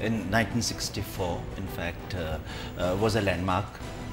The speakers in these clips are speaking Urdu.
in 1964 in fact was a landmark,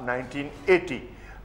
1980,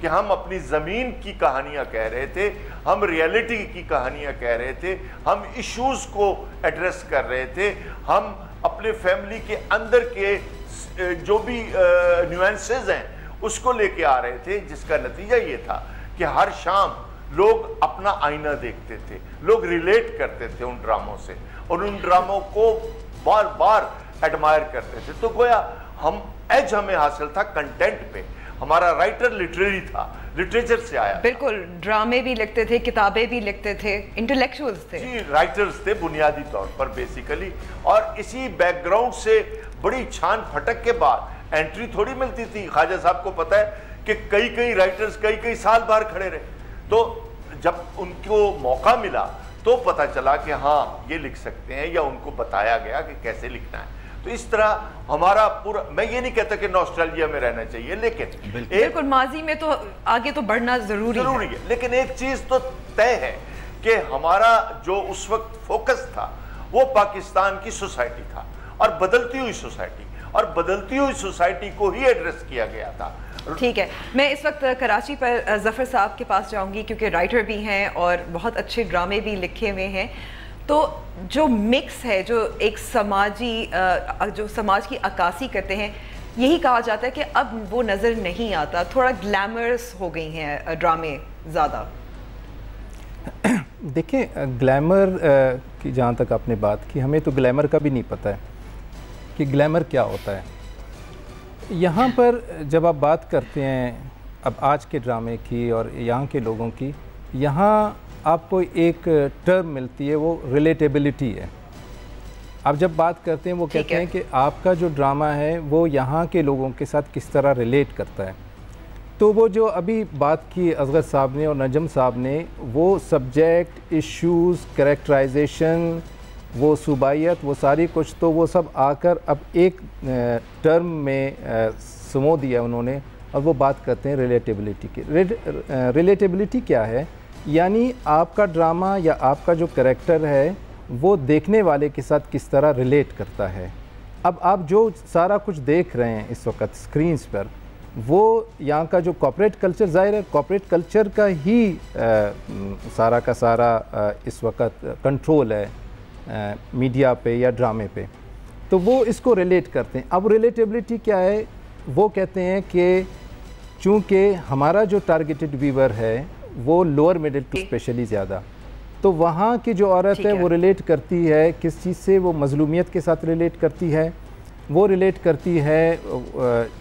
کہ ہم اپنی زمین کی کہانیاں کہہ رہے تھے، ہم ریئلٹی کی کہانیاں کہہ رہے تھے، ہم ایشوز کو ایڈریس کر رہے تھے، ہم اپنے فیملی کے اندر کے جو بھی نیوانسز ہیں اس کو لے کے آ رہے تھے، جس کا نتیجہ یہ تھا کہ ہر شام لوگ اپنا آئینہ دیکھتے تھے، لوگ ریلیٹ کرتے تھے ان ڈراموں سے، اور ان ڈراموں کو بار بار ایڈمائر کرتے تھے. تو گویا ایج ہمیں حاصل تھا کنٹینٹ پہ. ہمارا رائٹر لٹریری تھا، لٹریچر سے آیا. بالکل، ڈرامے بھی لکھتے تھے، کتابیں بھی لکھتے تھے، انٹلیکچوئلز تھے. جی، رائٹرز تھے بنیادی طور پر بیسیکلی. اور اسی بیک گراؤنڈ سے بڑی چھان پھٹک کے بعد انٹری تھوڑی ملتی تھی. خواجہ صاحب کو پتہ ہے کہ کئی رائٹرز کئی سال باہر کھڑے رہے. تو جب ان کو موقع ملا تو پتہ چلا کہ ہاں یہ لکھ سکتے ہیں، یا ان کو بتایا گیا کہ کیسے لکھنا ہے. تو اس طرح ہمارا پورا، میں یہ نہیں کہتا کہ نوسٹالجیا میں رہنا چاہیے، لیکن بالکل ماضی میں تو آگے تو بڑھنا ضروری ہے. لیکن ایک چیز تو طے ہے کہ ہمارا جو اس وقت فوکس تھا وہ پاکستان کی سوسائٹی تھا، اور بدلتی ہوئی سوسائٹی، اور بدلتی ہوئی سوسائٹی کو ہی ایڈریس کیا گیا تھا. ٹھیک ہے، میں اس وقت کراچی پر ظفر صاحب کے پاس جاؤں گی، کیونکہ رائٹر بھی ہیں اور بہت اچھے ڈرامے بھی لکھے ہوئے ہیں. تو جو مکس ہے، جو ایک جو سماج کی عکاسی کرتے ہیں، یہی کہا جاتا ہے کہ اب وہ نظر نہیں آتا، تھوڑا گلیمرس ہو گئی ہیں ڈرامے زیادہ. دیکھیں، گلیمر کی جہاں تک آپ نے بات کی، ہمیں تو گلیمر کا بھی نہیں پتہ ہے کہ گلیمر کیا ہوتا ہے. یہاں پر جب آپ بات کرتے ہیں اب آج کے ڈرامے کی اور یہاں کے لوگوں کی، یہاں آپ کو ایک ٹرم ملتی ہے، وہ ریلیٹیبلٹی ہے. آپ جب بات کرتے ہیں وہ کہتے ہیں کہ آپ کا جو ڈرامہ ہے وہ یہاں کے لوگوں کے ساتھ کس طرح ریلیٹ کرتا ہے. تو وہ جو ابھی بات کی اصغر صاحب نے اور نجم صاحب نے، وہ سبجیکٹ، ایشوز، کریکٹرائزیشن، وہ صوبائیت، وہ ساری کچھ، تو وہ سب آ کر اب ایک ٹرم میں سمو دیا انہوں نے، اور وہ بات کرتے ہیں ریلیٹیبلٹی کی. ریلیٹیبلٹی کیا ہے؟ یعنی آپ کا ڈرامہ یا آپ کا جو کریکٹر ہے وہ دیکھنے والے کے ساتھ کس طرح ریلیٹ کرتا ہے. اب آپ جو سارا کچھ دیکھ رہے ہیں اس وقت اسکرینز پر، وہ یہاں کا جو کارپوریٹ کلچر، ظاہر ہے کارپوریٹ کلچر کا ہی سارا کا سارا اس وقت کنٹرول ہے میڈیا پہ یا ڈرامے پہ، تو وہ اس کو ریلیٹ کرتے ہیں. اب ریلیٹیبلٹی کیا ہے؟ وہ کہتے ہیں کہ چونکہ ہمارا جو ٹارگیٹڈ ویور ہے وہ لوور مڈل ٹو اسپیشلی زیادہ، تو وہاں کی جو عورت ہے وہ ریلیٹ کرتی ہے کس چیز سے؟ وہ مظلومیت کے ساتھ ریلیٹ کرتی ہے، وہ ریلیٹ کرتی ہے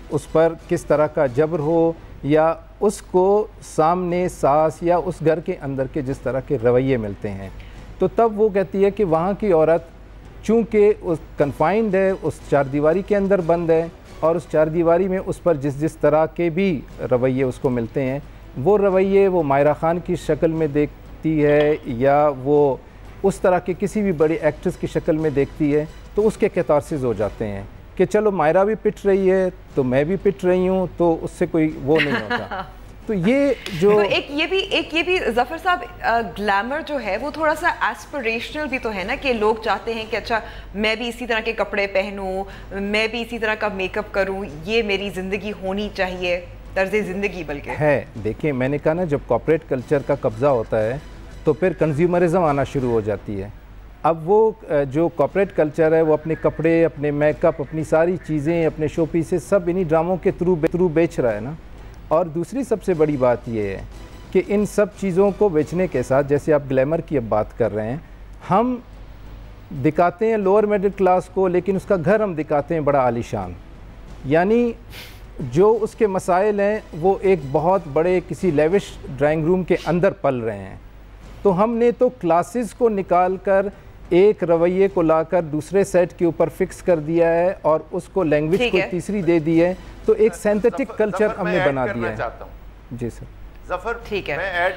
اس پر کس طرح کا جبر ہو، یا اس کو سامنے ساس یا اس گھر کے اندر کے جس طرح کے رویے ملتے ہیں. تو تب وہ کہتی ہے کہ وہاں کی عورت چونکہ اس کنفائنڈ ہے، اس چار دیواری کے اندر بند ہے، اور اس چار دیواری میں اس پر جس طرح کے بھی رویے اس کو ملتے ہیں، وہ رویے وہ مائرہ خان کی شکل میں دیکھتی ہے یا وہ اس طرح کے کسی بھی بڑے ایکٹرز کی شکل میں دیکھتی ہے، تو اس کے کیتارسز ہو جاتے ہیں کہ چلو مائرہ بھی پٹ رہی ہے تو میں بھی پٹ رہی ہوں، تو اس سے کوئی وہ نہیں ہوتا. تو یہ جو ایک یہ بھی ظفر صاحب، گلیمر جو ہے وہ تھوڑا سا ایسپریشنل بھی تو ہے نا، کہ لوگ چاہتے ہیں کہ اچھا میں بھی اسی طرح کے کپڑے پہنوں، میں بھی اسی طرح کا میک اپ کروں، یہ میری زندگی ہونی چاہیے، طرز زندگی بلکہ ہے. دیکھیں، میں نے کہا نا، جب کارپوریٹ کلچر کا قبضہ ہوتا ہے تو پھر کنزیومرزم آنا شروع ہو جاتی ہے. اب وہ جو کارپوریٹ کلچر ہے وہ اپنے کپڑے، اپنے میک اپ، اپنی ساری چیزیں، اپنے شو پیسز سب انہی ڈراموں کے تھرو بیچ رہا ہے نا. اور دوسری سب سے بڑی بات یہ ہے کہ ان سب چیزوں کو بیچنے کے ساتھ، جیسے آپ گلیمر کی اب بات کر رہے ہیں، ہم دکھاتے ہیں لوور میڈل کلاس کو، لیکن اس کا گھر ہم دکھاتے ہیں بڑا عالیشان. یعنی جو اس کے مسائل ہیں وہ ایک بہت بڑے کسی لیوش ڈرائنگ روم کے اندر پل رہے ہیں. تو ہم نے تو کلاسز کو نکال کر ایک رویے کو لا کر دوسرے سیٹ کے اوپر فکس کر دیا ہے، اور اس کو لینگویج کو تیسری دے دی ہے. تو ایک سینتھیٹک کلچر ہم نے بنا دیا ہے. جی سر. ظفر، ٹھیک ہے.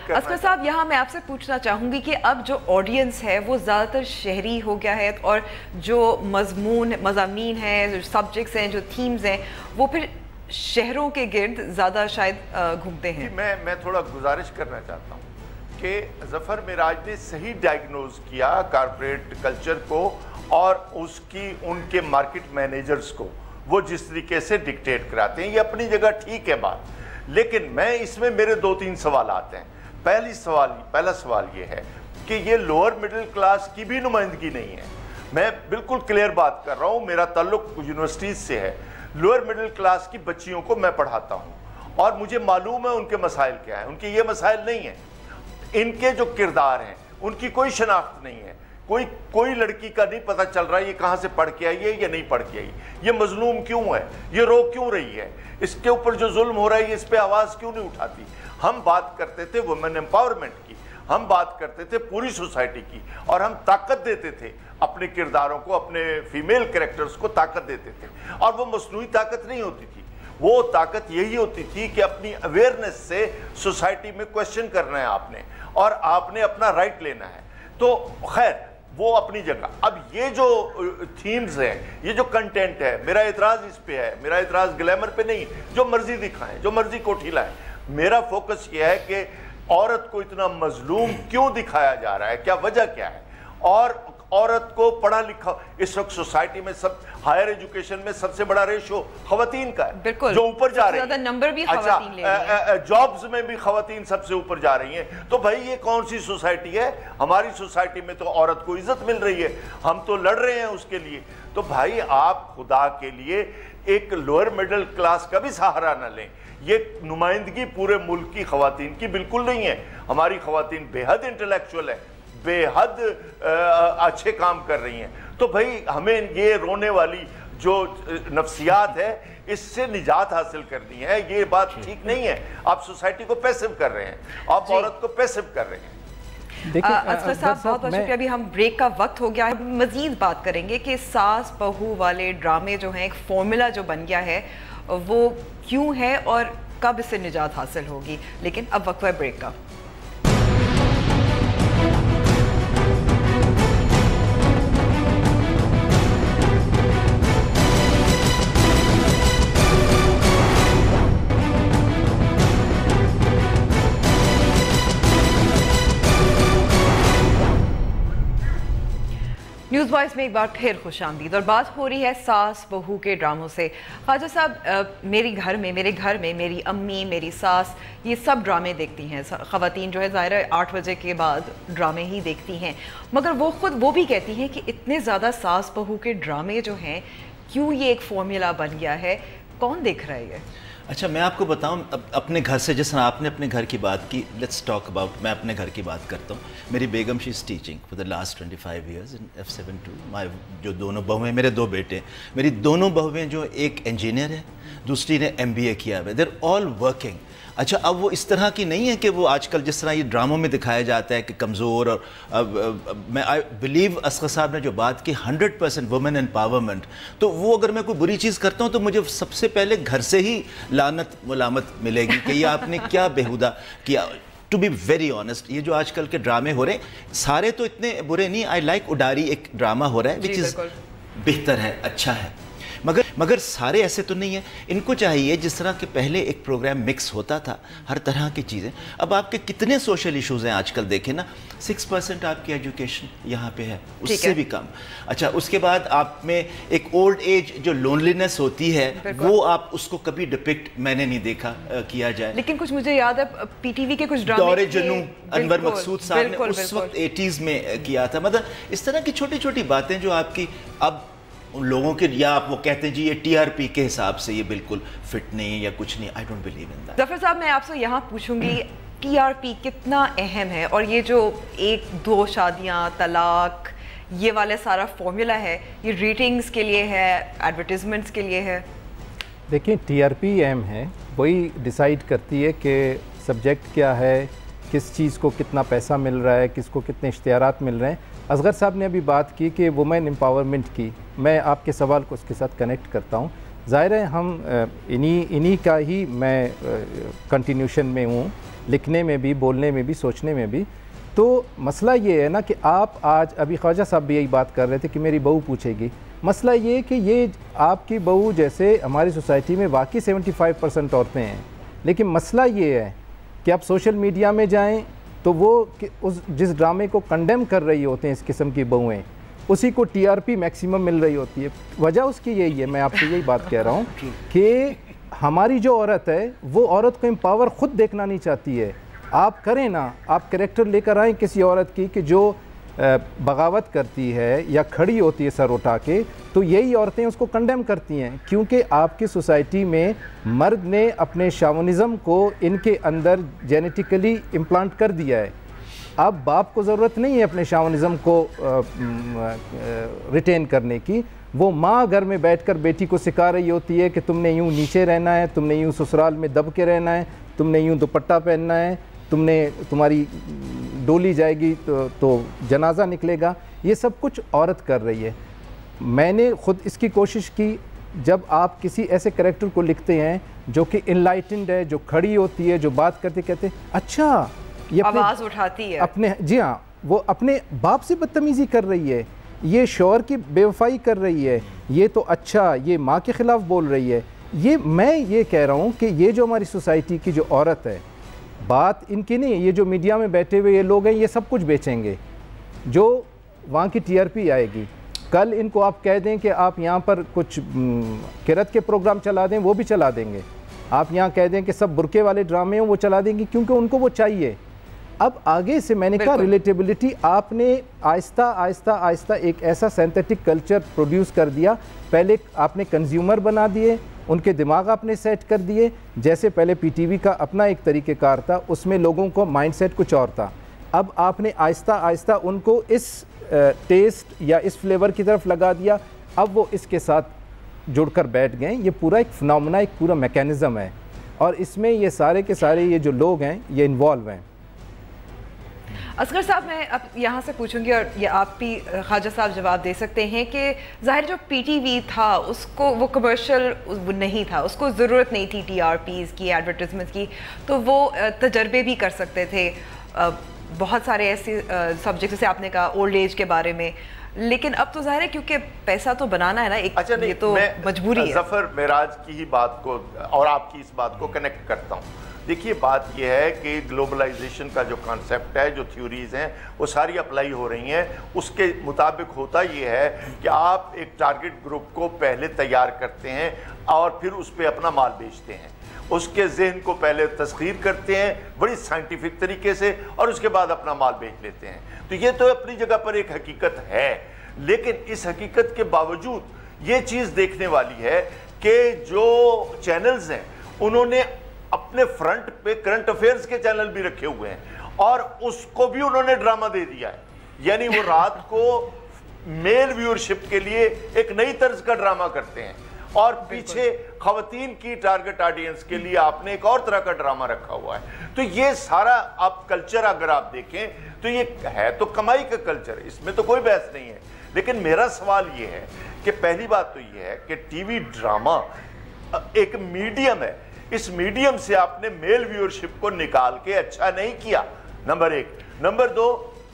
اصغر صاحب، یہاں میں آپ سے پوچھنا چاہوں گی کہ اب جو آڈینس ہے وہ زیادہ تر شہری ہو گیا ہے، اور جو مضامین ہیں، جو سبجیکٹس ہیں، جو تھیمز ہیں، وہ پھر شہروں کے گرد زیادہ شاید گھومتے ہیں. میں تھوڑا گزارش کرنا چاہتا ہوں کہ ظفر معراج نے صحیح ڈائگنوز کیا کارپوریٹ کلچر کو اور ان کے مارکیٹ مینیجرز کو، وہ جس طریقے سے ڈکٹیٹ کراتے ہیں. یہ اپنی جگہ ٹھیک ہے بات، لیکن میں اس میں میرے 2-3 سوالات ہیں. پہلا سوال یہ ہے کہ یہ لوور مڈل کلاس کی بھی نمائندگی نہیں ہے. میں بالکل کلیئر بات کر رہا ہوں, میرا تعلق یونیورسٹیز سے ہے. لوور مڈل کلاس کی بچیوں کو میں پڑھاتا ہوں اور مجھے معلوم ہے ان کے مسائل کیا ہیں. ان کے یہ مسائل نہیں ہیں, ان کے جو کردار ہیں ان کی کوئی شناخت نہیں ہے. کوئی لڑکی کا نہیں پتہ چل رہا ہے یہ کہاں سے پڑھ کے آئی ہے یا نہیں پڑھ کے آئی, یہ مظلوم کیوں ہے, یہ رو کیوں رہی ہے, اس کے اوپر جو ظلم ہو رہا ہے اس پہ آواز کیوں نہیں اٹھاتی. ہم بات کرتے تھے وومن امپاورمنٹ کی, ہم بات کرتے تھے پوری سوسائٹی کی, اور ہم طاقت دیتے تھے اپنے کرداروں کو, اپنے فیمیل کریکٹرز کو طاقت دیتے تھے. اور وہ مصنوعی طاقت نہیں ہوتی تھی, وہ طاقت یہی ہوتی تھی کہ اپنی اویئرنیس سے سوسائٹی میں کویسچن کرنا ہے آپ نے, اور آپ نے اپنا رائٹ لینا ہے. تو خیر وہ اپنی جگہ. اب یہ جو تھیمز ہیں, یہ جو کنٹینٹ ہے, میرا اعتراض اس پہ ہے. میرا اعتراض گلیمر پہ نہیں, جو مرضی دکھائیں, جو مرضی کوٹھی لائیں. میرا فوکس یہ ہے کہ عورت کو اتنا مظلوم کیوں دکھایا جا رہا ہے, کیا وجہ کیا ہے. اور عورت کو پڑھا لکھا, اس وقت سوسائٹی میں ہائر ایجوکیشن میں سب سے بڑا ریشو خواتین کا ہے, جو اوپر جا رہی ہیں. نمبر بھی خواتین لے رہی ہیں, جابز میں بھی خواتین سب سے اوپر جا رہی ہیں. تو بھائی یہ کون سی سوسائٹی ہے؟ ہماری سوسائٹی میں تو عورت کو عزت مل رہی ہے, ہم تو لڑ رہے ہیں اس کے لیے. تو بھائی آپ خدا کے لیے ایک لوور مڈل کلاس کا بھی سہارا نہ لیں. یہ نمائندگی پورے ملک کی خواتین کی بالکل نہیں ہے. ہماری خواتین بے حد انٹلیکچوئل ہے, بے حد اچھے کام کر رہی ہیں. تو بھائی ہمیں یہ رونے والی جو نفسیات ہے اس سے نجات حاصل کرنی ہے. یہ بات ٹھیک نہیں ہے. آپ سوسائٹی کو پیسو کر رہے ہیں, آپ عورت کو پیسو کر رہے ہیں. اصغر صاحب بہت بہت شکریہ. ابھی ہم بریک کا وقت ہو گیا ہے, مزید بات کریں گے کہ ساس بہو والے ڈرامے جو ہیں, ایک فارمولا جو بن گیا ہے وہ کیوں ہے اور کب اس سے نجات حاصل ہوگی. لیکن اب وقت ہے بریک کا. نیوز وائس میں ایک بار پھر خوش آمدید, اور بات ہو رہی ہے ساس بہو کے ڈراموں سے. خواجہ صاحب, میرے گھر میں میری امی, میری ساس یہ سب ڈرامے دیکھتی ہیں. خواتین جو ہے ظاہر ہے 8 بجے کے بعد ڈرامے ہی دیکھتی ہیں, مگر وہ بھی کہتی ہیں کہ اتنے زیادہ ساس بہو کے ڈرامے جو ہیں, کیوں یہ ایک فارمولا بن گیا ہے, کون دیکھ رہا ہے یہ؟ اچھا میں آپ کو بتاؤں اپنے گھر سے, جس طرح آپ نے اپنے گھر کی بات کی, لیٹس ٹاک اباؤٹ, میں اپنے گھر کی بات کرتا ہوں. میری بیگم she is teaching for the last 25 years in F72. جو دونوں بہویں, میرے 2 بیٹے ہیں, میری دونوں بہویں جو ایک انجینئر ہے, دوسری نے MBA کیا ہے, دے آر آل ورکنگ. اچھا اب وہ اس طرح کی نہیں ہے کہ وہ آج کل جس طرح یہ ڈراموں میں دکھایا جاتا ہے کہ کمزور, اور میں آئی بلیو اسغر صاحب نے جو بات کی 100% وومن امپاورمنٹ, تو وہ اگر میں کوئی بری چیز کرتا ہوں تو مجھے سب سے پہلے گھر سے ہی لعنت ملامت ملے گی کہ یہ آپ نے کیا بےہودہ کیا. ٹو بی ویری آنیسٹ, یہ جو آج کل کے ڈرامے ہو رہے ہیں سارے تو اتنے برے نہیں. آئی لائک اڈاری ایک ڈرامہ ہو رہا ہے وچ از بہتر ہے, اچھا ہے, مگر سارے ایسے تو نہیں ہیں. ان کو چاہیے جس طرح کہ پہلے ایک پروگرام مکس ہوتا تھا, ہر طرح کی چیزیں. اب آپ کے کتنے سوشل ایشوز ہیں آج کل, دیکھیں نا, 6% آپ کی ایجوکیشن یہاں پہ ہے, اس سے بھی کم. اچھا اس کے بعد آپ میں ایک اولڈ ایج جو لونلینس ہوتی ہے, وہ آپ اس کو کبھی ڈپکٹ میں نے نہیں دیکھا کیا جائے. لیکن کچھ مجھے یاد ہے PTV کے کچھ ڈرامے, دور جنوں انور مقصود صاحب نے اس وقت 80s میں کیا تھا. مطلب اس طرح کی چھوٹی چھوٹی باتیں جو آپ کی اب ان لوگوں کے, یا آپ وہ کہتے ہیں جی یہ TRP کے حساب سے یہ بالکل فٹ نہیں یا کچھ نہیں. I don't believe in that. Zafar صاحب میں آپ سے یہاں پوچھوں گی TRP کتنا اہم ہے, اور یہ جو 1-2 شادیاں, طلاق, یہ والا سارا فارمولا ہے, یہ ریٹنگز کے لیے ہے, ایڈورٹیزمنٹس کے لیے ہے؟ دیکھیں TRP اہم ہے, وہی ڈیسائیڈ کرتی ہے کہ سبجیکٹ کیا ہے, کس چیز کو کتنا پیسہ مل رہا ہے, کس کو کتنے اشتہارات مل رہے ہیں. اصغر صاحب نے ابھی بات کی کہ وومن امپاورمنٹ کی, میں آپ کے سوال کو اس کے ساتھ کنیکٹ کرتا ہوں. ظاہر ہے ہم انہی کا ہی میں کنٹینیوشن میں ہوں, لکھنے میں بھی, بولنے میں بھی, سوچنے میں بھی. تو مسئلہ یہ ہے نا کہ آپ آج, ابھی خواجہ صاحب بھی یہی بات کر رہے تھے کہ میری بہو پوچھے گی, مسئلہ یہ کہ یہ آپ کی بہو جیسے ہماری سوسائٹی میں واقعی 75% عورتیں ہیں, لیکن مسئلہ یہ ہے کہ آپ سوشل میڈیا میں جائیں تو وہ جس ڈرامے کو کنڈیم کر رہی ہوتے ہیں اس قسم کی بہویں, اسی کو TRP میکسیمم مل رہی ہوتی ہے. وجہ اس کی یہی ہے, میں آپ سے یہی بات کہہ رہا ہوں کہ ہماری جو عورت ہے وہ عورت کو امپاور خود دیکھنا نہیں چاہتی ہے. آپ کریں نا, آپ کریکٹر لے کر آئیں کسی عورت کی کہ جو بغاوت کرتی ہے یا کھڑی ہوتی ہے سر اٹھا کے, تو یہی عورتیں اس کو کنڈیم کرتی ہیں, کیونکہ آپ کی سوسائٹی میں مرد نے اپنے شاونزم کو ان کے اندر جینیٹیکلی امپلانٹ کر دیا ہے. اب باپ کو ضرورت نہیں ہے اپنے شاونزم کو ریٹین کرنے کی, وہ ماں گھر میں بیٹھ کر بیٹی کو سکھا رہی ہوتی ہے کہ تم نے یوں نیچے رہنا ہے, تم نے یوں سسرال میں دب کے رہنا ہے, تم نے یوں دوپٹہ پہننا ہے, تمہاری ڈولی جائے گی تو جنازہ نکلے گا. یہ سب کچھ عورت کر رہی ہے. میں نے خود اس کی کوشش کی, جب آپ کسی ایسے کریکٹر کو لکھتے ہیں جو کہ انلائٹنڈ ہے, جو کھڑی ہوتی ہے, جو بات کرتے کہتے اچھا یہ آواز اٹھاتی ہے اپنے, جی ہاں, وہ اپنے باپ سے بدتمیزی کر رہی ہے, یہ شوہر کی بے وفائی کر رہی ہے, یہ تو اچھا یہ ماں کے خلاف بول رہی ہے. میں یہ کہہ رہا ہوں کہ یہ جو ہماری سوسائٹی کی جو عورت ہے, بات ان کی نہیں ہے, یہ جو میڈیا میں بیٹھے ہوئے یہ لوگ ہیں یہ سب کچھ بیچیں گے, جو وہاں کی ٹی آر پی آئے گی. کل ان کو آپ کہہ دیں کہ آپ یہاں پر کچھ کرت کے پروگرام چلا دیں, وہ بھی چلا دیں گے. آپ یہاں کہہ دیں کہ سب برقعے والے ڈرامے ہیں, وہ چلا دیں گی, کیونکہ ان کو وہ چاہیے. اب آگے سے میں نے کہا ریلیٹیبلٹی, آپ نے آہستہ آہستہ آہستہ ایک ایسا سینتھیٹک کلچر پروڈیوس کر دیا. پہلے آپ نے کنزیومر بنا دیے, ان کے دماغ آپ نے سیٹ کر دیے. جیسے پہلے پی ٹی وی کا اپنا ایک طریقہ کار تھا, اس میں لوگوں کو مائنڈ سیٹ کچھ اور تھا. اب آپ نے آہستہ آہستہ ان کو اس ٹیسٹ یا اس فلیور کی طرف لگا دیا. اب وہ اس کے ساتھ جڑ کر بیٹھ گئے. یہ پورا ایک فنامنا, ایک پورا میکینزم ہے, اور اس میں یہ سارے کے سارے یہ جو لوگ ہیں یہ انوالو ہیں. اصغر صاحب, میں اب یہاں سے پوچھوں گی اور یہ آپ بھی خواجہ صاحب جواب دے سکتے ہیں کہ ظاہر جو پی ٹی وی تھا اس کو وہ کمرشل نہیں تھا, اس کو ضرورت نہیں تھی ٹی آر پیز کی, ایڈورٹیزمنٹ کی, تو وہ تجربے بھی کر سکتے تھے بہت سارے ایسے سبجیکٹ جیسے آپ نے کہا اولڈ ایج کے بارے میں. لیکن اب تو ظاہر ہے کیونکہ پیسہ تو بنانا ہے نا, ایک یہ تو مجبوری ہے. ظفر معراج کی ہی بات کو اور آپ کی اس بات کو کنیکٹ کرتا ہوں. دیکھیے بات یہ ہے کہ گلوبلائزیشن کا جو کانسیپٹ ہے, جو تھیوریز ہیں وہ ساری اپلائی ہو رہی ہیں. اس کے مطابق ہوتا یہ ہے کہ آپ ایک ٹارگٹ گروپ کو پہلے تیار کرتے ہیں اور پھر اس پہ اپنا مال بیچتے ہیں. اس کے ذہن کو پہلے تسخیر کرتے ہیں بڑی سائنٹیفک طریقے سے, اور اس کے بعد اپنا مال بیچ لیتے ہیں. تو یہ تو اپنی جگہ پر ایک حقیقت ہے, لیکن اس حقیقت کے باوجود یہ چیز دیکھنے والی ہے کہ جو چینلز ہیں انہوں نے اپنے فرنٹ پہ کرنٹ افیئرز کے چینل بھی رکھے ہوئے ہیں, اور اس کو بھی انہوں نے ڈرامہ دے دیا ہے. یعنی وہ رات کو میل ویورشپ کے لیے ایک نئی طرز کا ڈرامہ کرتے ہیں, اور پیچھے خواتین کی ٹارگٹ آڈینس کے لیے آپ نے ایک اور طرح کا ڈرامہ رکھا ہوا ہے. تو یہ سارا آپ کلچر اگر آپ دیکھیں تو یہ ہے تو کمائی کا کلچر, اس میں تو کوئی بحث نہیں ہے. لیکن میرا سوال یہ ہے کہ پہلی بات تو یہ ہے کہ ٹی وی ڈرامہ ایک میڈیم ہے, اس میڈیم سے آپ نے میل ویورشپ کو نکال کے اچھا نہیں کیا, نمبر ایک. نمبر دو,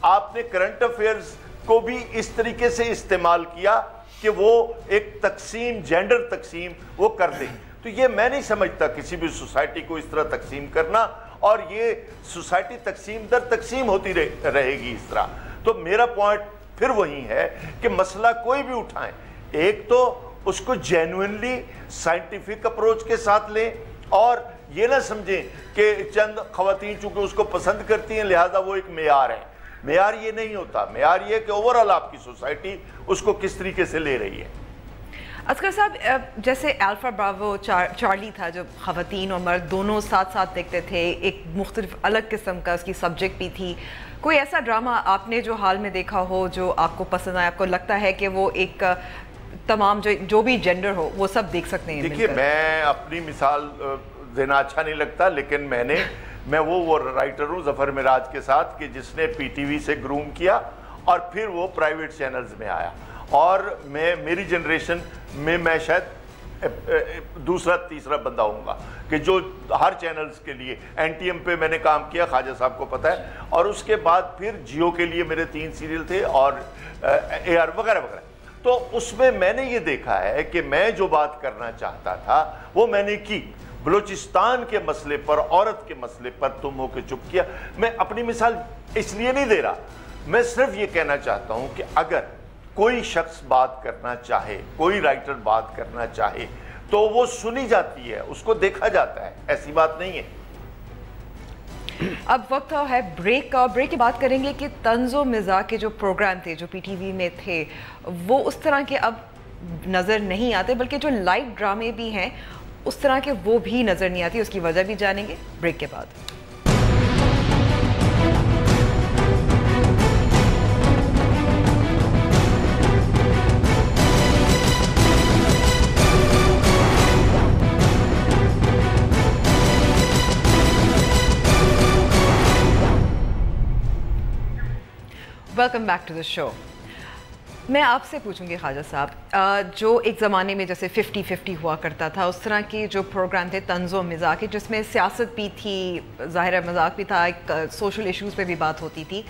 آپ نے کرنٹ افیئرز کو بھی اس طریقے سے استعمال کیا کہ وہ ایک تقسیم, جینڈر تقسیم وہ کر دیں. تو یہ میں نہیں سمجھتا کسی بھی سوسائٹی کو اس طرح تقسیم کرنا, اور یہ سوسائٹی تقسیم در تقسیم ہوتی رہے گی اس طرح. تو میرا پوائنٹ پھر وہی ہے کہ مسئلہ کوئی بھی اٹھائیں, ایک تو اس کو جینوئنلی سائنٹیفک اپروچ کے ساتھ لیں, اور یہ نہ سمجھیں کہ چند خواتین چونکہ اس کو پسند کرتی ہیں لہذا وہ ایک معیار ہے. معیار یہ نہیں ہوتا, معیار یہ کہ اوورآل آپ کی سوسائٹی اس کو کس طریقے سے لے رہی ہے. اصغر صاحب, جیسے الفا براوو چارلی تھا جو خواتین اور مرد دونوں ساتھ ساتھ دیکھتے تھے, ایک مختلف الگ قسم کا اس کی سبجیکٹ بھی تھی. کوئی ایسا ڈرامہ آپ نے جو حال میں دیکھا ہو جو آپ کو پسند آیا, آپ کو لگتا ہے کہ وہ ایک تمام جو بھی جینڈر ہو وہ سب دیکھ سکتے ہیں؟ دیکھیے میں اپنی مثال دینا اچھا نہیں لگتا, لیکن میں وہ رائٹر ہوں ظفر معراج کے ساتھ کہ جس نے پی ٹی وی سے گروم کیا اور پھر وہ پرائیویٹ چینلز میں آیا. اور میری جنریشن میں شاید دوسرا تیسرا بندہ ہوں گا کہ جو ہر چینلز کے لیے این ٹی ایم پہ میں نے کام کیا, خواجہ صاحب کو پتہ ہے, اور اس کے بعد پھر جیو کے لیے میرے 3 سیریل تھے اور اے آر وغیرہ وغیرہ. تو اس میں نے یہ دیکھا ہے کہ میں جو بات کرنا چاہتا تھا وہ میں نے کی. بلوچستان کے مسئلے پر, عورت کے مسئلے پر تم ہو کے چپ کیا. میں اپنی مثال اس لیے نہیں دے رہا, میں صرف یہ کہنا چاہتا ہوں کہ اگر کوئی شخص بات کرنا چاہے, کوئی رائٹر بات کرنا چاہے, تو وہ سنی جاتی ہے, اس کو دیکھا جاتا ہے, ایسی بات نہیں ہے. اب وقت ہے بریک کا. بریک کی بات کریں گے کہ طنز و مزاح کے جو پروگرام تھے جو پی ٹی وی میں تھے وہ اس طرح کے اب نظر نہیں آتے, بلکہ جو لائیو ڈرامے بھی ہیں اس طرح کے وہ بھی نظر نہیں آتی. اس کی وجہ بھی جانیں گے بریک کے بعد. ویلکم بیک ٹو دا شو. میں آپ سے پوچھوں گی خواجہ صاحب, جو ایک زمانے میں جیسے 50-50 ہوا کرتا تھا, اس طرح کے جو پروگرام تھے طنز و مزاح کے جس میں سیاست بھی تھی, ظاہر مذاق بھی تھا, ایک سوشل ایشوز پہ بھی بات ہوتی تھی,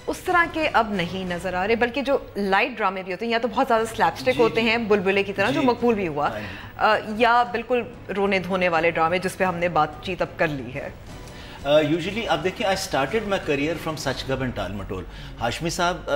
اس طرح کے اب نہیں نظر آ رہے, بلکہ جو لائٹ ڈرامے بھی ہوتے ہیں یا تو بہت زیادہ سلیپ اسٹک ہوتے ہیں بلبلے کی طرح جو مقبول بھی ہوا, یا بالکل رونے دھونے والے ڈرامے جس پہ ہم نے بات چیت اب کر لی ہے. یوزلی آپ دیکھیں I started my career from such gab and ٹال مٹول. ہاشمی صاحب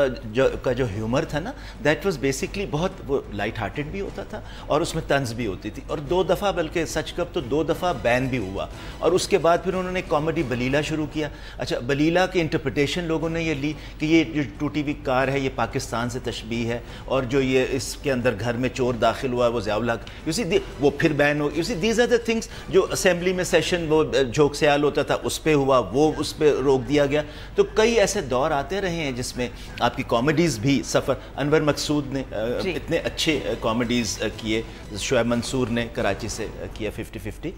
کا جو ہیومر تھا نا دیٹ واز بیسکلی بہت وہ لائٹ ہارٹیڈ بھی ہوتا تھا اور اس میں طنز بھی ہوتی تھی, اور 2 دفعہ بلکہ سچ گب تو 2 دفعہ بین بھی ہوا, اور اس کے بعد پھر انہوں نے کامیڈی بلیلا شروع کیا. اچھا بلیلا کی انٹرپریٹیشن لوگوں نے یہ لی کہ یہ جو ٹوٹی ہوئی کار ہے یہ پاکستان سے تشبیہ ہے, اور جو یہ اس کے اندر گھر میں چور داخل ہوا ہے وہ ضیاء الحق, یو سی وہ پھر بین ہو. You see these are the things جو اسمبلی میں سیشن وہ جھوک سیال ہوتا تھا اس پہ ہوا, وہ اس پہ روک دیا گیا. تو کئی ایسے دور آتے رہے ہیں جس میں آپ کی کامیڈیز بھی سفر. انور مقصود نے اتنے اچھے کامیڈیز کیے, شعیب منصور نے کراچی سے کیا 50-50,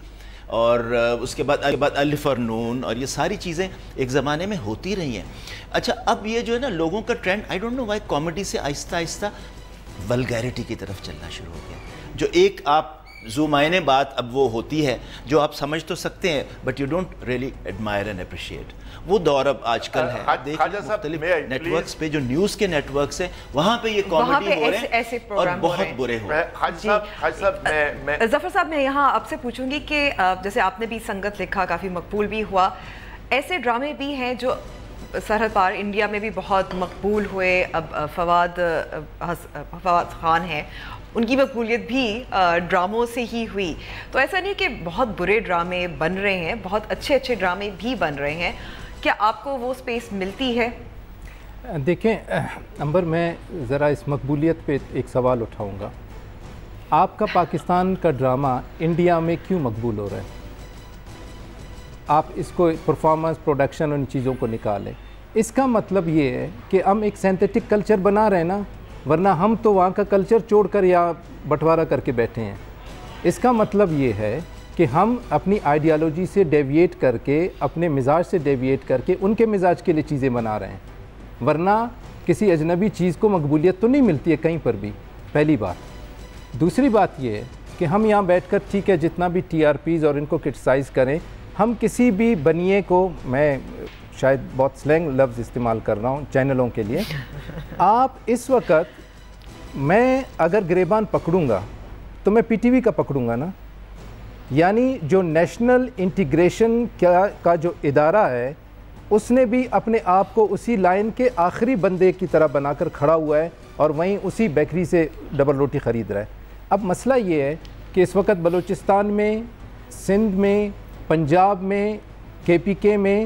اور اس کے بعد الف اور نون, اور یہ ساری چیزیں ایک زمانے میں ہوتی رہی ہیں. اچھا اب یہ جو ہے نا لوگوں کا trend I don't know why comedy سے آہستہ آہستہ ولگیرٹی کی طرف چلنا شروع ہو گیا, جو ایک آپ ذو معنی بات اب وہ ہوتی ہے جو آپ سمجھ تو سکتے ہیں but you don't really admirer and appreciate. وہ دور اب آج کل ہے. مختلف نیٹ ورکس پہ جو نیوز کے نیٹ ورکس ہیں وہاں پہ یہ کامیڈی ہو رہے ہیں اور بہت برے ہو رہے ہیں. ظفر صاحب میں یہاں آپ سے پوچھوں گی کہ جیسے آپ نے بھی سنگت لکھا, کافی مقبول بھی ہوا, ایسے ڈرامے بھی ہیں جو سرحد پار انڈیا میں بھی بہت مقبول ہوئے. اب فواد خان ہیں, ان کی مقبولیت بھی ڈراموں سے ہی ہوئی. تو ایسا نہیں کہ بہت برے ڈرامے بن رہے ہیں, بہت اچھے اچھے ڈرامے بھی بن رہے ہیں. کیا آپ کو وہ سپیس ملتی ہے؟ دیکھیں امبر, میں ذرا اس مقبولیت پہ ایک سوال اٹھاؤں گا. آپ کا پاکستان کا ڈرامہ انڈیا میں کیوں مقبول ہو رہا ہے؟ آپ اس کو پرفارمنس, پروڈکشن, ان چیزوں کو نکالیں. اس کا مطلب یہ ہے کہ ہم ایک سینتھیٹک کلچر بنا رہے ہیں نا, ورنہ ہم تو وہاں کا کلچر چھوڑ کر یا بٹوارہ کر کے بیٹھے ہیں. اس کا مطلب یہ ہے کہ ہم اپنی آئیڈیالوجی سے ڈیویٹ کر کے, اپنے مزاج سے ڈیویٹ کر کے ان کے مزاج کے لیے چیزیں بنا رہے ہیں, ورنہ کسی اجنبی چیز کو مقبولیت تو نہیں ملتی ہے کہیں پر بھی, پہلی بات. دوسری بات یہ ہے کہ ہم یہاں بیٹھ کر ٹھیک ہے جتنا بھی ٹی آر پیز اور ان کو کرٹیسائز کریں, ہم کسی بھی بنیے کو, میں شاید بہت سلینگ لفظ استعمال کر رہا ہوں چینلوں کے لیے, آپ اس وقت میں اگر گریبان پکڑوں گا تو میں پی ٹی وی کا پکڑوں گا نا. یعنی جو نیشنل انٹیگریشن کا جو ادارہ ہے اس نے بھی اپنے آپ کو اسی لائن کے آخری بندے کی طرح بنا کر کھڑا ہوا ہے اور وہیں اسی بیکری سے ڈبل روٹی خرید رہا ہے. اب مسئلہ یہ ہے کہ اس وقت بلوچستان میں, سندھ میں, پنجاب میں, کے پی کے میں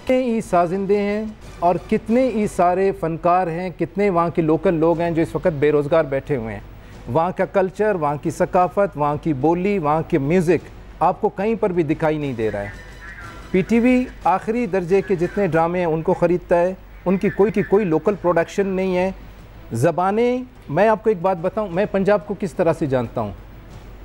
کتنے ہی سازندے ہیں اور کتنے ہی سارے فنکار ہیں, کتنے وہاں کے لوکل لوگ ہیں جو اس وقت بے روزگار بیٹھے ہوئے ہیں. وہاں کا کلچر, وہاں کی ثقافت, وہاں کی بولی, وہاں کے میوزک آپ کو کہیں پر بھی دکھائی نہیں دے رہا ہے. پی ٹی وی آخری درجے کے جتنے ڈرامے ہیں ان کو خریدتا ہے, ان کی کوئی لوکل پروڈکشن نہیں ہے. زبانیں, میں آپ کو ایک بات بتاؤں, میں پنجاب کو کس طرح سے جانتا ہوں,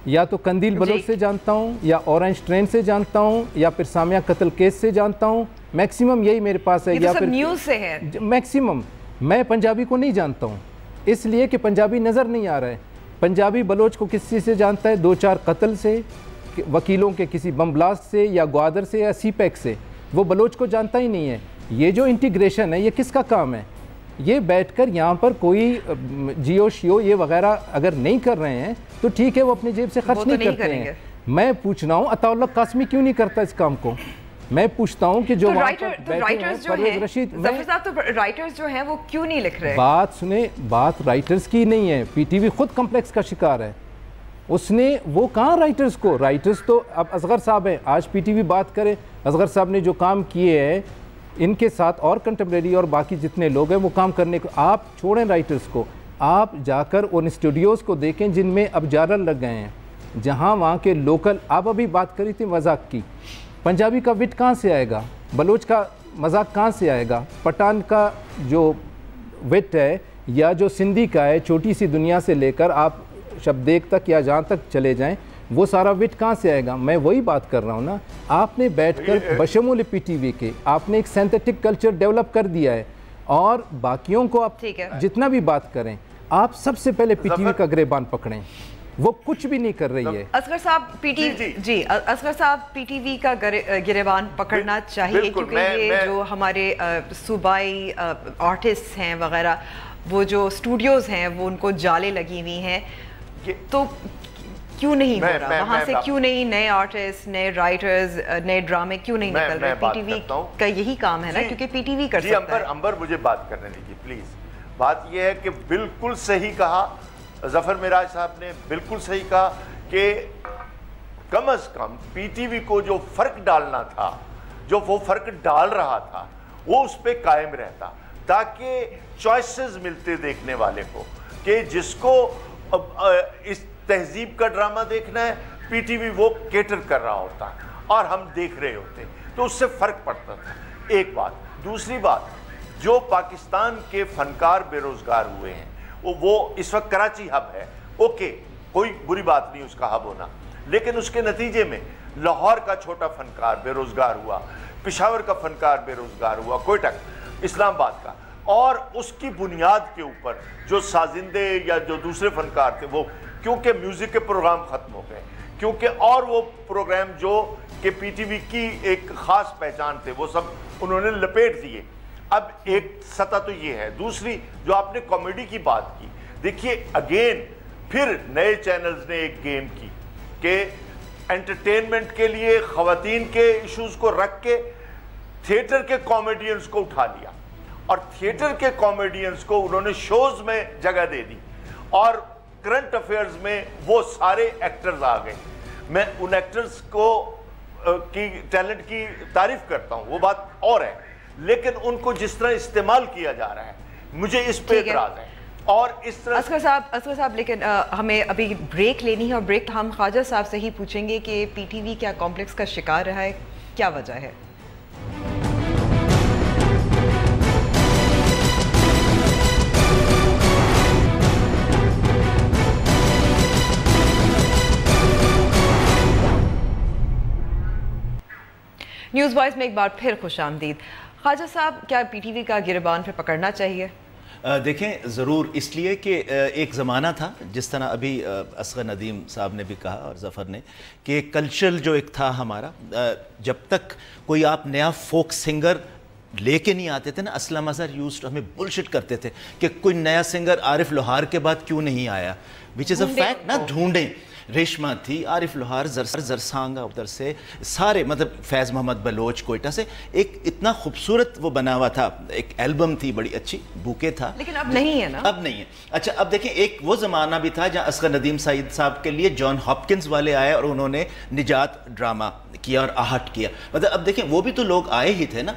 یا تو قندیل بلوچ سے جانتا ہوں, یا اورنج ٹرین سے جانتا ہوں, یا پھر سامیہ قتل کیس سے جانتا ہوں, میکسیمم یہی میرے پاس ہے, یا پھر نیوز سے ہے میکسیمم. میں پنجابی کو نہیں جانتا ہوں اس لیے کہ پنجابی نظر نہیں آ رہا ہے. پنجابی بلوچ کو کس چیز سے جانتا ہے؟ 2-4 قتل سے, وکیلوں کے کسی بم بلاسٹ سے, یا گوادر سے, یا سی پیک سے. وہ بلوچ کو جانتا ہی نہیں ہے. یہ جو انٹیگریشن ہے یہ کس کا کام ہے؟ یہ بیٹھ کر یہاں پر کوئی جیو شیو یہ وغیرہ اگر نہیں کر رہے ہیں تو ٹھیک ہے, وہ اپنی جیب سے خرچ نہیں کرتے ہیں. میں پوچھ رہا ہوں عطا اللہ قاسمی کیوں نہیں کرتا اس کام کو؟ میں پوچھتا ہوں کہ جو رائٹرز جو ہیں وہ کیوں نہیں لکھ رہے؟ بات سنیں, بات رائٹرز کی نہیں ہے, پی ٹی وی خود کمپلیکس کا شکار ہے. اس نے وہ کہاں رائٹرز تو اب اصغر صاحب ہیں, آج پی ٹی وی بات کرے, اصغر صاحب نے جو کام کیے ہیں ان کے ساتھ اور کنٹمپریری اور باقی جتنے لوگ ہیں وہ کام کرنے کو, آپ چھوڑیں رائٹرز کو, آپ جا کر ان اسٹوڈیوز کو دیکھیں جن میں اب جارل لگ گئے ہیں, جہاں وہاں کے لوکل, آپ ابھی بات کری تھی مذاق کی, پنجابی کا وٹ کہاں سے آئے گا, بلوچ کا مذاق کہاں سے آئے گا, پٹھان کا جو وٹ ہے یا جو سندھی کا ہے, چھوٹی سی دنیا سے لے کر آپ شبدیک تک یا جہاں تک چلے جائیں, وہ سارا وٹ کہاں سے آئے گا. میں وہی بات کر رہا ہوں نا, آپ نے بیٹھ کر بشمول پی ٹی وی کے آپ نے ایک سینتھیٹک کلچر ڈیولپ کر دیا ہے, اور باقیوں کو آپ جتنا بھی بات کریں, آپ سب سے پہلے پی ٹی وی کا گریبان پکڑیں, وہ کچھ بھی نہیں کر رہی ہے. اصغر صاحب اصغر صاحب پی ٹی وی کا گریبان پکڑنا چاہیے, کیونکہ یہ جو ہمارے صوبائی آرٹسٹ ہیں وغیرہ, وہ جو اسٹوڈیوز ہیں وہ ان کو جالیں لگی ہوئی ہیں, تو کیوں نہیں ہو رہا وہاں سے, کیوں نہیں نئے آرٹسٹ, نئے رائٹرز, نئے ڈرامے کیوں نہیں نکل رہے؟ پی ٹی وی کا یہی کام ہے نا, کیونکہ پی ٹی وی کر سکتا ہے. امبر مجھے بات کرنے دیجیے پلیز. بات یہ ہے کہ بالکل صحیح کہا ظفر معراج صاحب نے, بالکل صحیح کہا کہ کم از کم پی ٹی وی کو جو فرق ڈالنا تھا, جو وہ فرق ڈال رہا تھا, وہ اس پہ قائم رہتا, تاکہ چوائسز ملتے دیکھنے والے کو, کہ جس کو اس تہذیب کا ڈرامہ دیکھنا ہے پی ٹی وی وہ کیٹر کر رہا ہوتا اور ہم دیکھ رہے ہوتے, تو اس سے فرق پڑتا تھا. ایک بات. دوسری بات, جو پاکستان کے فنکار بے روزگار ہوئے ہیں, وہ اس وقت کراچی ہب ہے, اوکے, کوئی بری بات نہیں اس کا ہب ہونا, لیکن اس کے نتیجے میں لاہور کا چھوٹا فنکار بے روزگار ہوا, پشاور کا فنکار بے روزگار ہوا, کوئٹہ, اسلام آباد کا, اور اس کی بنیاد کے اوپر جو سازندے یا جو دوسرے فنکار تھے وہ, کیونکہ میوزک کے پروگرام ختم ہو گئے, کیونکہ اور وہ پروگرام جو کہ پی ٹی وی کی ایک خاص پہچان تھے وہ سب انہوں نے لپیٹ دیے. اب ایک سطح تو یہ ہے. دوسری جو آپ نے کامیڈی کی بات کی, دیکھیے اگین پھر نئے چینلز نے ایک گیم کی کہ انٹرٹینمنٹ کے لیے خواتین کے ایشوز کو رکھ کے تھیٹر کے کامیڈینز کو اٹھا لیا, اور تھیٹر کے کامیڈینز کو انہوں نے شوز میں جگہ دے دی, اور کرنٹ افیئرز میں وہ سارے ایکٹرز آ گئے. میں ان ایکٹرز کو کی ٹیلنٹ کی تعریف کرتا ہوں, وہ بات اور ہے, لیکن ان کو جس طرح استعمال کیا جا رہا ہے مجھے اس پہ اعتراض ہے. اور اس طرح اصغر صاحب لیکن ہمیں ابھی بریک لینی ہے, اور بریک ہم خواجہ صاحب سے ہی پوچھیں گے کہ پی ٹی وی کیا کمپلیکس کا شکار رہا ہے, کیا وجہ ہے؟ نیوز وائز میں ایک بار پھر خوش آمدید. خواجہ صاحب, کیا پی ٹی وی کا گریبان پہ پکڑنا چاہیے؟ دیکھیں ضرور, اس لیے کہ ایک زمانہ تھا, جس طرح ابھی اصغر ندیم صاحب نے بھی کہا اور ظفر نے, کہ کلچر جو ایک تھا ہمارا, جب تک کوئی آپ نیا فوک سنگر لے کے نہیں آتے تھے نا, اسلم اظہر یوزڈ ہمیں بلشٹ کرتے تھے کہ کوئی نیا سنگر عارف لوہار کے بعد کیوں نہیں آیا, وچ از اے فیکٹ نا, ڈھونڈیں. ریشما تھی, عارف لوہار, زرسانگا ادھر سے, سارے مطلب فیض محمد بلوچ کوئٹہ سے, ایک اتنا خوبصورت وہ بنا ہوا تھا, ایک ایلبم تھی بڑی اچھی, بوکے تھا, لیکن اب نہیں ہے نا, اب نہیں ہے. اچھا اب دیکھیں, ایک وہ زمانہ بھی تھا جہاں اصغر ندیم سعید صاحب کے لیے جان ہاپکنز والے آئے اور انہوں نے نجات ڈرامہ کیا اور آہٹ کیا. مطلب اب دیکھیں وہ بھی تو لوگ آئے ہی تھے نا.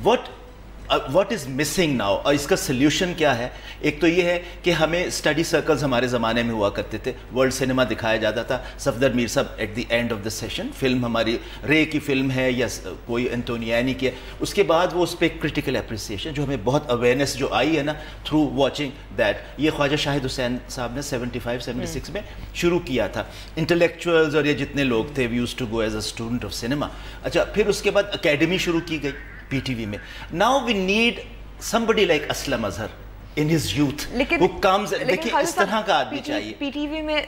واٹ از مسنگ ناؤ, اور اس کا سلیوشن کیا ہے؟ ایک تو یہ ہے کہ ہمیں اسٹڈی سرکلز ہمارے زمانے میں ہوا کرتے تھے, ورلڈ سنیما دکھایا جاتا تھا. صفدر میر صاحب at the end of the session, film ہماری رے کی فلم ہے یا کوئی انٹونیانی کی ہے, اس کے بعد وہ اس پہ کرٹیکل اپریسیشن جو ہمیں بہت اویئرنیس جو آئی ہے نا تھرو واچنگ دیٹ, یہ خواجہ شاہد حسین صاحب نے 75-76 میں شروع کیا تھا. انٹلیکچوئلز اور یہ جتنے لوگ تھے, we used to go as a student of cinema. اچھا پھر اس کے بعد اکیڈمی شروع کی گئی پی ٹی وی میں. Now we need somebody like Aslam Azhar in his youth who comes, دیکھیں اس طرح کا آدمی چاہیے. پی ٹی وی میں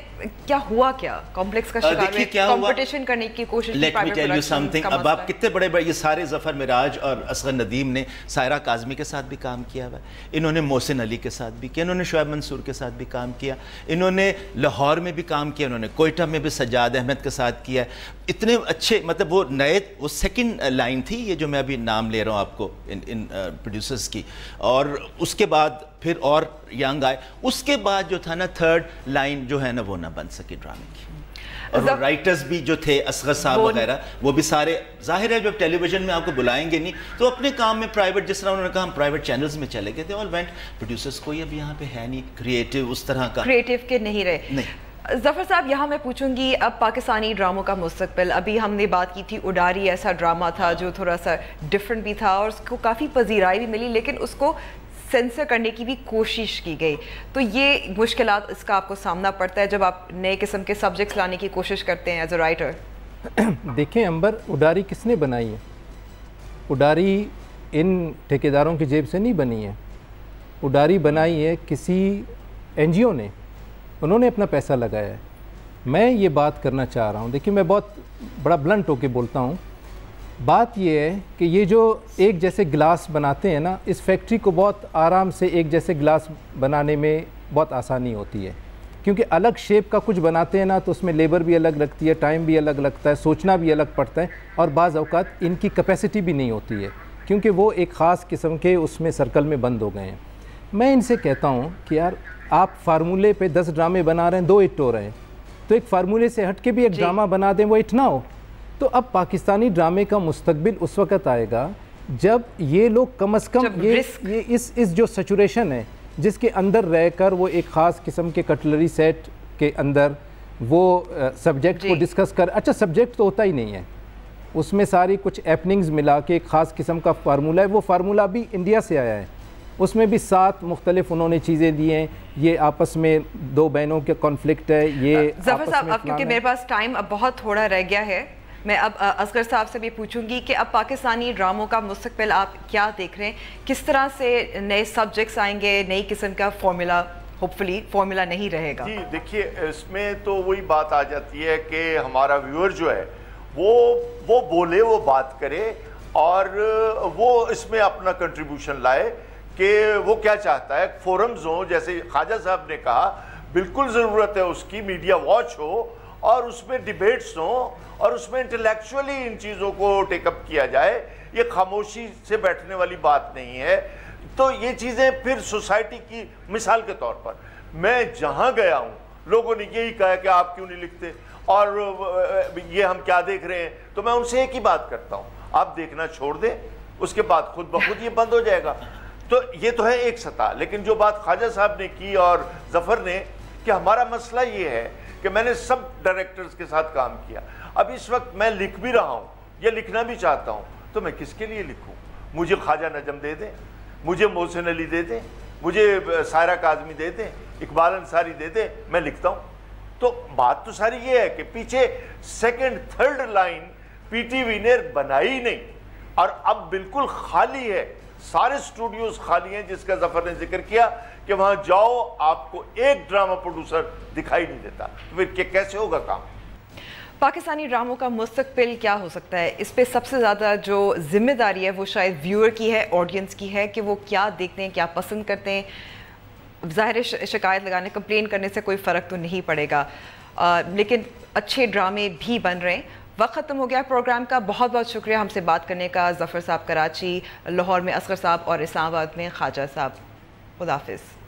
کیا ہوا, کیا کمپلیکس کا شکار ہے, کمپٹیشن کرنے کی کوشش کی. Let me tell you something, اب آپ کتنے بڑے بڑے یہ سارے ظفر معراج اور اصغر ندیم نے سائرہ کاظمی کے ساتھ بھی کام کیا ہوا ہے, انہوں نے محسن علی کے ساتھ بھی کیا, انہوں نے شعیب منصور کے ساتھ بھی کام کیا, انہوں نے لاہور میں بھی کام کیا, انہوں نے کوئٹہ میں بھی سجاد احمد کے ساتھ کیا. اتنے اچھے, مطلب وہ نئے, وہ سیکنڈ لائن تھی یہ جو میں ابھی نام لے رہا ہوں آپ کو ان پروڈیوسرز کی. اور اس کے بعد پھر اور ینگ آئے. اس کے بعد جو تھا نا تھرڈ لائن جو ہے نا وہ نہ بن سکی ڈرامے کی. اور وہ رائٹرز بھی جو تھے اصغر صاحب وغیرہ وہ بھی سارے ظاہر ہے جب ٹیلی ویژن میں آپ کو بلائیں گے نہیں تو اپنے کام میں پرائیویٹ, جس طرح انہوں نے کہا ہم پرائیویٹ چینلز میں چلے گئے تھے. آل وینٹ پروڈیوسرز کوئی اب یہاں پہ ہے نہیں کریٹیو اس طرح کا, کریٹیو کے نہیں رہے. ظفر صاحب یہاں میں پوچھوں گی اب پاکستانی ڈراموں کا مستقبل, ابھی ہم نے بات کی تھی اڈاری ایسا ڈرامہ تھا جو تھوڑا سا ڈفرینٹ بھی تھا اور اس کو کافی پذیرائی بھی ملی, لیکن اس کو سینسر کرنے کی بھی کوشش کی گئی. تو یہ مشکلات اس کا آپ کو سامنا پڑتا ہے جب آپ نئے قسم کے سبجیکٹس لانے کی کوشش کرتے ہیں ایز اے رائٹر؟ دیکھیں امبر, اڈاری کس نے بنائی ہے؟ اڈاری ان ٹھیکیداروں کی جیب سے نہیں بنی ہے. اڈاری بنائی ہے کسی این جی او نے, انہوں نے اپنا پیسہ لگایا ہے. میں یہ بات کرنا چاہ رہا ہوں, دیکھیں میں بہت بڑا بلنٹ ہو کے بولتا ہوں, بات یہ ہے کہ یہ جو ایک جیسے گلاس بناتے ہیں نا, اس فیکٹری کو بہت آرام سے ایک جیسے گلاس بنانے میں بہت آسانی ہوتی ہے, کیونکہ الگ شیپ کا کچھ بناتے ہیں نا تو اس میں لیبر بھی الگ لگتی ہے, ٹائم بھی الگ لگتا ہے, سوچنا بھی الگ پڑتا ہے, اور بعض اوقات ان کی کیپیسٹی بھی نہیں ہوتی ہے کیونکہ وہ ایک خاص قسم کے اس میں سرکل میں بند ہو گئے ہیں. میں ان سے کہتا ہوں کہ یار آپ فارمولے پہ 10 ڈرامے بنا رہے ہیں, 2 ہٹ ہو رہے ہیں, تو ایک فارمولے سے ہٹ کے بھی ایک ڈرامہ بنا دیں, وہ ہٹ نہ ہو. تو اب پاکستانی ڈرامے کا مستقبل اس وقت آئے گا جب یہ لوگ کم از کم یہ اس جو سچوریشن ہے جس کے اندر رہ کر وہ ایک خاص قسم کے کٹلری سیٹ کے اندر وہ سبجیکٹ کو ڈسکس کر, اچھا سبجیکٹ تو ہوتا ہی نہیں ہے, اس میں ساری کچھ ایپننگز ملا کے ایک خاص قسم کا فارمولہ ہے. وہ فارمولہ بھی انڈیا سے آیا ہے, اس میں بھی 7 مختلف انہوں نے چیزیں دی ہیں. یہ آپس میں 2 بہنوں کے کانفلکٹ ہے. یہ ظفر صاحب اب کیونکہ میرے پاس ٹائم اب بہت تھوڑا رہ گیا ہے, میں اب اصغر صاحب سے بھی پوچھوں گی کہ اب پاکستانی ڈراموں کا مستقبل آپ کیا دیکھ رہے ہیں, کس طرح سے نئے سبجیکٹس آئیں گے, نئی قسم کا فارمولا, ہوپ فلی فارمولا نہیں رہے گا؟ جی دیکھیے اس میں تو وہی بات آ جاتی ہے کہ ہمارا ویور جو ہے وہ بولے, وہ بات کرے اور وہ اس میں اپنا کنٹریبیوشن لائے کہ وہ کیا چاہتا ہے. فورمز ہوں جیسے خواجہ صاحب نے کہا, بالکل ضرورت ہے اس کی, میڈیا واچ ہو اور اس میں ڈیبیٹس ہوں اور اس میں انٹلیکچولی ان چیزوں کو ٹیک اپ کیا جائے. یہ خاموشی سے بیٹھنے والی بات نہیں ہے. تو یہ چیزیں پھر سوسائٹی کی مثال کے طور پر میں جہاں گیا ہوں لوگوں نے یہی کہا کہ آپ کیوں نہیں لکھتے اور یہ ہم کیا دیکھ رہے ہیں. تو میں ان سے ایک ہی بات کرتا ہوں, آپ دیکھنا چھوڑ دیں, اس کے بعد خود بخود یہ بند ہو جائے گا. تو یہ تو ہے ایک سطح. لیکن جو بات خواجہ صاحب نے کی اور ظفر نے کہ ہمارا مسئلہ یہ ہے کہ میں نے سب ڈائریکٹرز کے ساتھ کام کیا. اب اس وقت میں لکھ بھی رہا ہوں یا لکھنا بھی چاہتا ہوں, تو میں کس کے لیے لکھوں؟ مجھے خواجہ نجم دے دیں, مجھے محسن علی دے دیں, مجھے سائرہ کاظمی دے دیں, اقبال انصاری دے دیں, میں لکھتا ہوں. تو بات تو ساری یہ ہے کہ پیچھے 2nd 3rd لائن پی ٹی وی نے بنائی نہیں اور اب بالکل خالی ہے. سارے اسٹوڈیوز خالی ہیں جس کا ظفر نے ذکر کیا کہ وہاں جاؤ آپ کو ایک ڈرامہ پروڈیوسر دکھائی نہیں دیتا. پھر کیسے ہوگا کام؟ پاکستانی ڈراموں کا مستقبل کیا ہو سکتا ہے؟ اس پہ سب سے زیادہ جو ذمہ داری ہے وہ شاید ویور کی ہے, آڈینس کی ہے, کہ وہ کیا دیکھتے ہیں, کیا پسند کرتے ہیں. ظاہر شکایت لگانے, کمپلین کرنے سے کوئی فرق تو نہیں پڑے گا, لیکن اچھے ڈرامے بھی بن رہے ہیں. وقت ختم ہو گیا پروگرام کا. بہت بہت شکریہ ہم سے بات کرنے کا ظفر صاحب کراچی, لاہور میں اصغر صاحب اور اسلام آباد میں خواجہ صاحب. خدا حافظ.